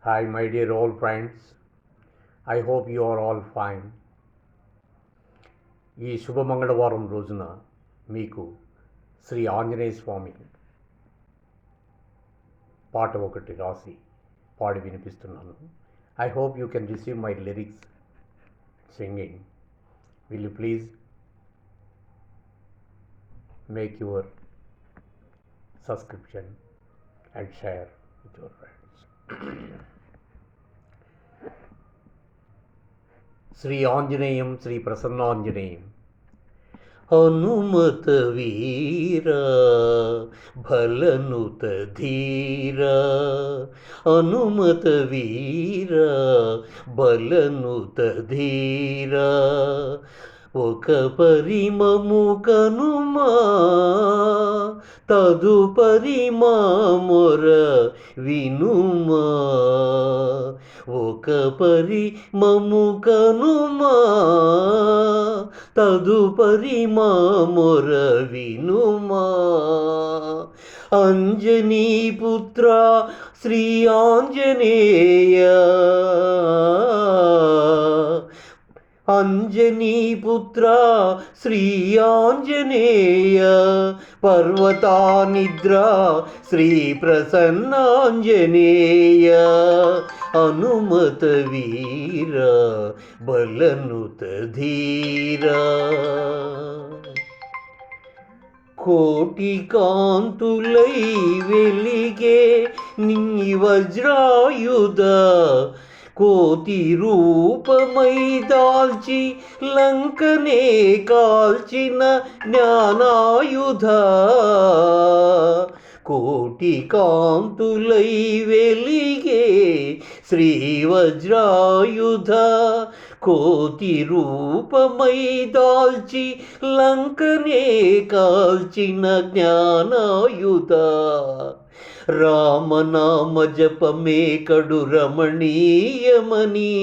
Hi, my dear old friends. I hope you are all fine. ఈ శుభమంగళవారం రోజున మీకు శ్రీ ఆంజనేయ స్వామి పాట ఒకటి రాసి పాడి వినిపిస్తున్నాను. I hope you can receive my lyrics singing. Will you please make your subscription and share with your friends. Shri Anjaneyam Shri ప్రసన్నాంజనేయం. హనుమత వీరా భలనుత ధీరా, హనుమత వీరా బలనుత ధీరా, ఒక పరిమము కనుమా తదుపరి మా మొర వినుమా, ఒక పరిమము కనుమా తదుపరి మా మొర వినుమా. అంజనీ పుత్ర శ్రీ ఆంజనేయ, అంజనీ పుత్ర శ్రీ ఆంజనేయ, పర్వతానిద్ర శ్రీ ప్రసన్నాంజనేయ, హనుమత వీర బలనుత ధీరా. కోటి కాంతులై వెలిగే నీ వజ్రాయుధ, కోతి రూపమై దాల్చి లంకనే కాల్చిన జ్ఞానాయుధ, కోటి కాంతులై వెలిగే శ్రీ వజ్రాయుధ, కోతి రూపమై దాల్చి లంకనే కాల్చిన జ్ఞానాయుధ, రామనామ జపమే కడు రమణీయమని,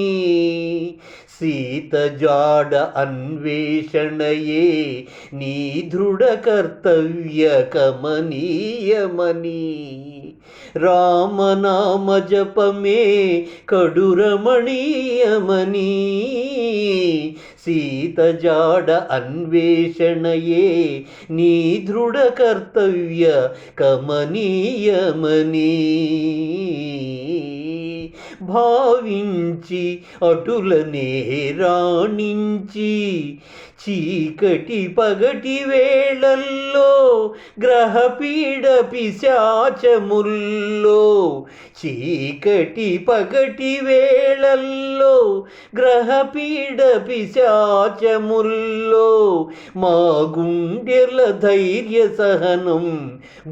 సీత జాడ అన్వేషణయే నీ దృఢ కర్తవ్య కమనీయమని, రామనామ జపమే కడు రమణీయమని, సీత జాడ అన్వేషణయే నీ దృఢ కర్తవ్య కమనీయమని భావించి అటులనే రాణించి, చీకటి పగటి వేళల్లో గ్రహపీడ పిశాచముల్లో, చీకటి పగటి వేళల్లో గ్రహపీడ పిశాచముల్లో, మా గుండెల ధైర్య సహనం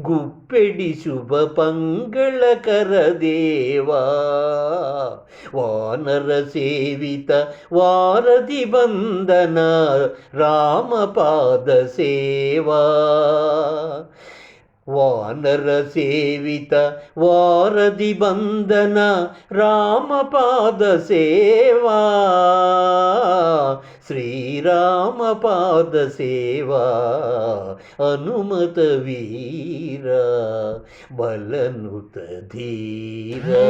గుప్పెడి శుభ పంగళకర దేవా, వానర సేవిత వారధి బంధన రామపాద సేవా, వానర సేవిత వారధి బంధన రామపాద సేవా, శ్రీరామపాద సేవా, హనుమత వీర బలనుత ధీరా.